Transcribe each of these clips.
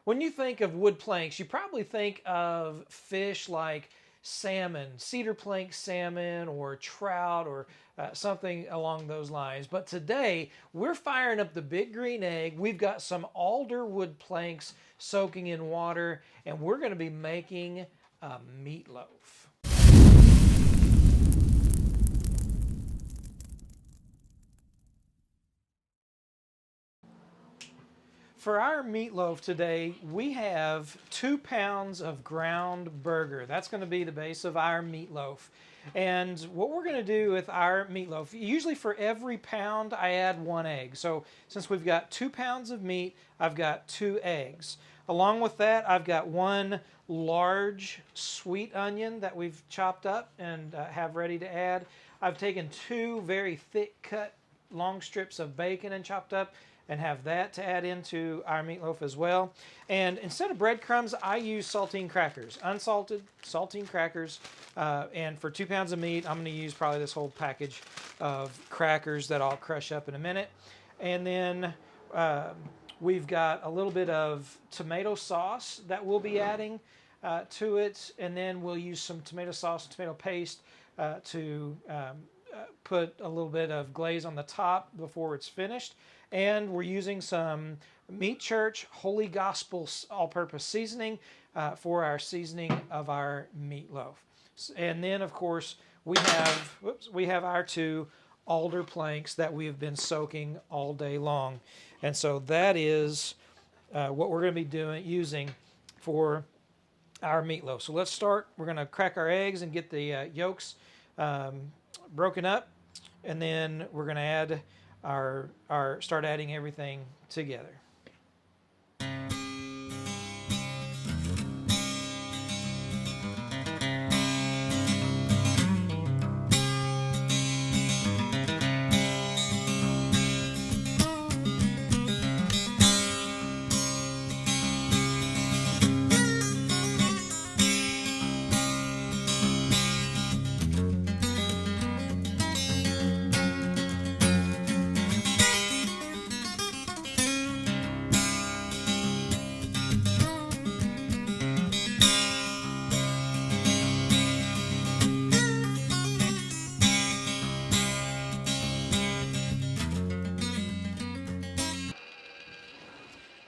When you think of wood planks, you probably think of fish like salmon, cedar plank salmon, or trout, or something along those lines. But today, we're firing up the big green egg. We've got some alder wood planks soaking in water, and we're going to be making a meatloaf. For our meatloaf today, we have 2 pounds of ground burger. That's going to be the base of our meatloaf. And what we're going to do with our meatloaf, usually for every pound, I add 1 egg. So since we've got 2 pounds of meat, I've got 2 eggs. Along with that, I've got 1 large sweet onion that we've chopped up and have ready to add. I've taken 2 very thick cut long strips of bacon and chopped up, and have that to add into our meatloaf as well. And instead of breadcrumbs, I use saltine crackers, unsalted saltine crackers. And for 2 pounds of meat, I'm going to use probably this whole package of crackers that I'll crush up in a minute. And then we've got a little bit of tomato sauce that we'll be adding to it. And then we'll use some tomato sauce, tomato paste to put a little bit of glaze on the top before it's finished. And we're using some Meat Church Holy Gospel all-purpose seasoning for our seasoning of our meatloaf. And then, of course, we have our 2 alder planks that we have been soaking all day long. And so that is what we're going to be using for our meatloaf. So let's start. We're going to crack our eggs and get the yolks broken up, and then we're going to add start adding everything together.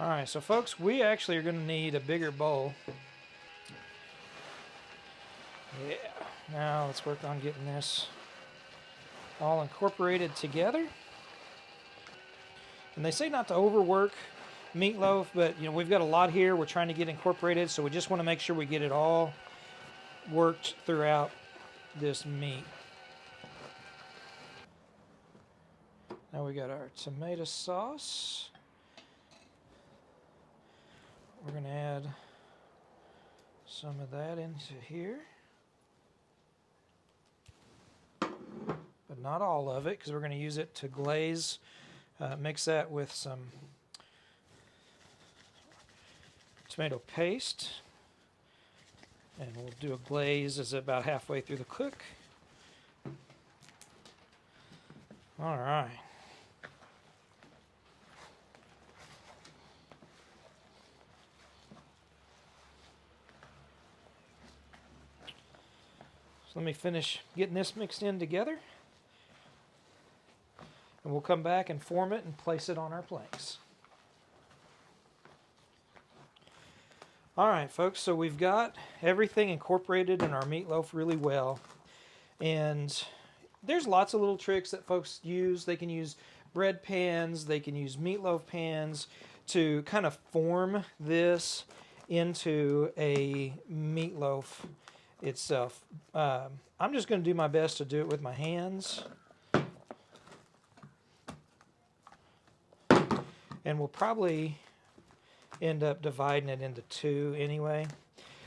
All right, so folks, we actually are going to need a bigger bowl. Yeah, now let's work on getting this all incorporated together. And they say not to overwork meatloaf, but we've got a lot here we're trying to get incorporated, so we just want to make sure we get it all worked throughout this meat. Now we got our tomato sauce. We're going to add some of that into here, but not all of it, because we're going to use it to glaze. Mix that with some tomato paste, and we'll do a glaze as about halfway through the cook. All right. So let me finish getting this mixed in together, and we'll come back and form it and place it on our planks. All right, folks, so we've got everything incorporated in our meatloaf really well. And there's lots of little tricks that folks use. They can use bread pans, they can use meatloaf pans to kind of form this into a meatloaf itself. I'm just going to do my best to do it with my hands. And we'll probably end up dividing it into 2 anyway.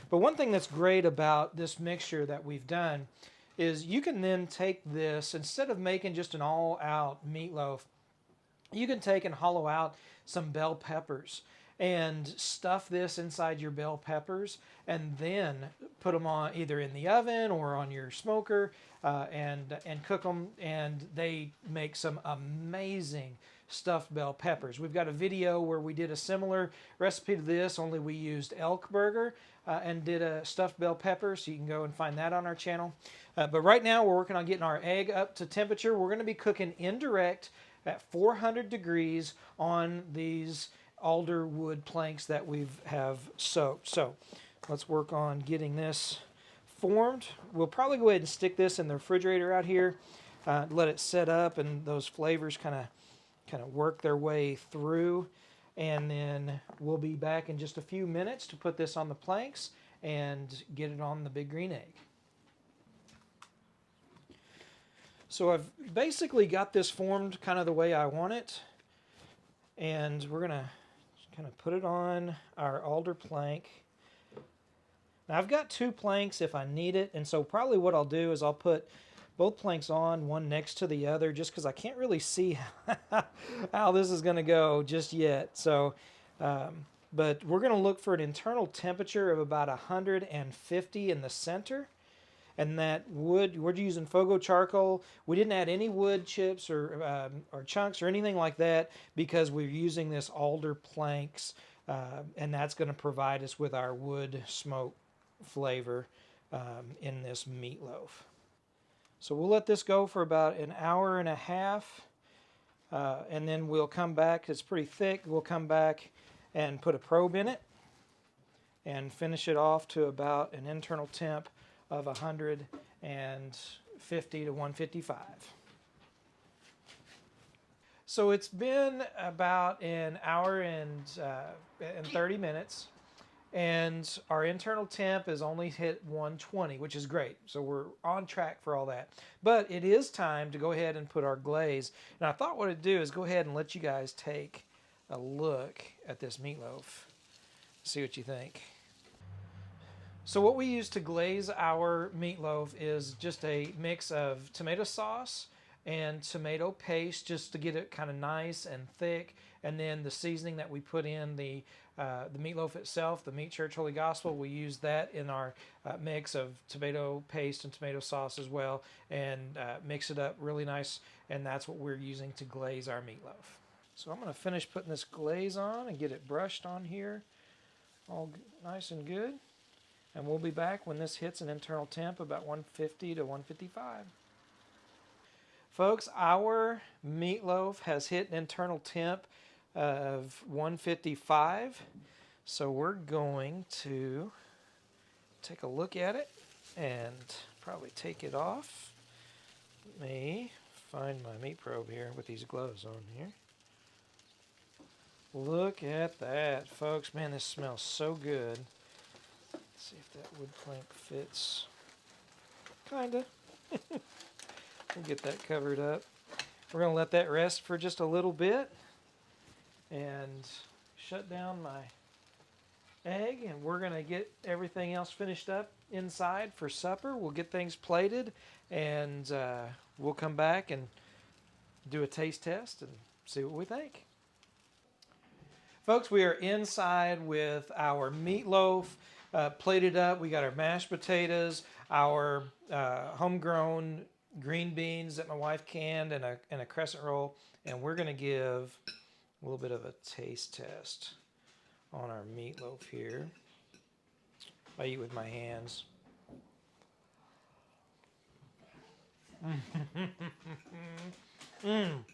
But one thing that's great about this mixture that we've done is you can then take this, instead of making just an all-out meatloaf, you can take and hollow out some bell peppers and stuff this inside your bell peppers, and then put them on either in the oven or on your smoker and cook them, and they make some amazing stuffed bell peppers. We've got a video where we did a similar recipe to this, only we used elk burger and did a stuffed bell pepper, so you can go and find that on our channel. But right now we're working on getting our egg up to temperature. We're going to be cooking indirect at 400 degrees on these alder wood planks that we have soaked. So let's work on getting this formed. We'll probably go ahead and stick this in the refrigerator out here, let it set up and those flavors kind of work their way through, and then we'll be back in just a few minutes to put this on the planks and get it on the big green egg. So I've basically got this formed kind of the way I want it, and we're going to kind of put it on our alder plank. Now I've got 2 planks if I need it, and so probably what I'll do is I'll put both planks on, one next to the other, just because I can't really see how this is going to go just yet. So, but we're going to look for an internal temperature of about 150 in the center. And that wood, we're using Fogo charcoal. We didn't add any wood chips or chunks or anything like that because we're using this alder planks, and that's going to provide us with our wood smoke flavor in this meatloaf. So we'll let this go for about an hour and a half, and then we'll come back. It's pretty thick. We'll come back and put a probe in it and finish it off to about an internal temp of 150 to 155. So it's been about an hour and 30 minutes, and our internal temp is only hit 120, which is great. So we're on track for all that. But it is time to go ahead and put our glaze. And I thought what I'd do is go ahead and let you guys take a look at this meatloaf. See what you think. So what we use to glaze our meatloaf is just a mix of tomato sauce and tomato paste, just to get it kind of nice and thick, and then the seasoning that we put in the meatloaf itself, the Meat Church Holy Gospel, we use that in our mix of tomato paste and tomato sauce as well, and mix it up really nice, and that's what we're using to glaze our meatloaf. So I'm going to finish putting this glaze on and get it brushed on here all nice and good. And we'll be back when this hits an internal temp about 150 to 155. Folks, our meatloaf has hit an internal temp of 155. So we're going to take a look at it and probably take it off. Let me find my meat probe here with these gloves on here. Look at that, folks. Man, this smells so good. See if that wood plank fits. Kinda. We'll get that covered up. We're going to let that rest for just a little bit and shut down my egg, and we're going to get everything else finished up inside for supper. We'll get things plated, and we'll come back and do a taste test and see what we think. Folks, we are inside with our meatloaf plated up. We got our mashed potatoes, our homegrown green beans that my wife canned, and a crescent roll. And we're going to give a little bit of a taste test on our meatloaf here. I eat with my hands. Man,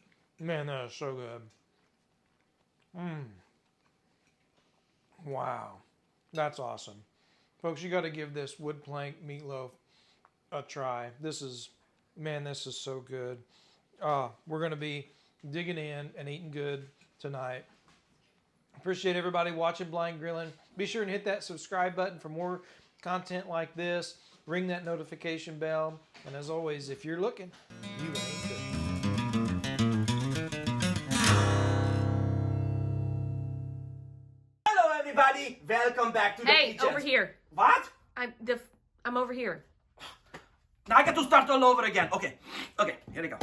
that is so good. Wow, that's awesome. Folks, you got to give this wood plank meatloaf a try. This is so good. We're going to be digging in and eating good tonight. Appreciate everybody watching Blind Grilling. Be sure and hit that subscribe button for more content like this. Ring that notification bell. And as always, if you're looking, you ain't cooking. Hello everybody, welcome back to the kitchen. Hey, over here. What? I'm over here. Now I got to start all over again. Okay, here we go.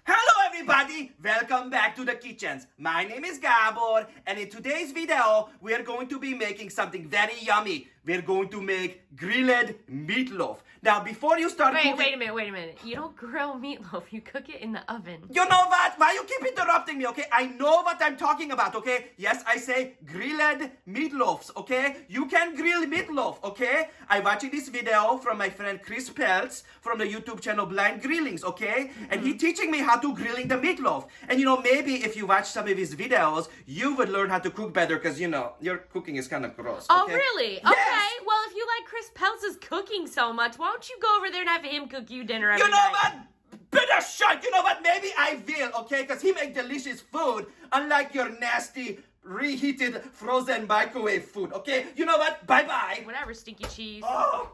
Hello everybody, welcome back to the kitchens. My name is Gabor, and in today's video, we are going to be making something very yummy. we're going to make grilled meatloaf. Now, before you start cooking... Wait a minute. You don't grill meatloaf. You cook it in the oven. You know what? Why you keep interrupting me, okay? I know what I'm talking about, okay? Yes, I say grilled meatloafs, okay? You can grill meatloaf, okay? I'm watching this video from my friend Chris Peltz from the YouTube channel Blind Grillings, okay? And he teaching me how to grilling the meatloaf. And you know, maybe if you watch some of his videos, you would learn how to cook better because, you know, your cooking is kind of gross, Oh, okay? really? Yes. Okay. Well, if you like Chris Peltz's cooking so much, why don't you go over there and have him cook you dinner every You know night? what? Better shut. You know what? Maybe I will, okay? Because he make delicious food, unlike your nasty, reheated, frozen microwave food, okay? You know what? Bye-bye. Whatever, stinky cheese. Oh.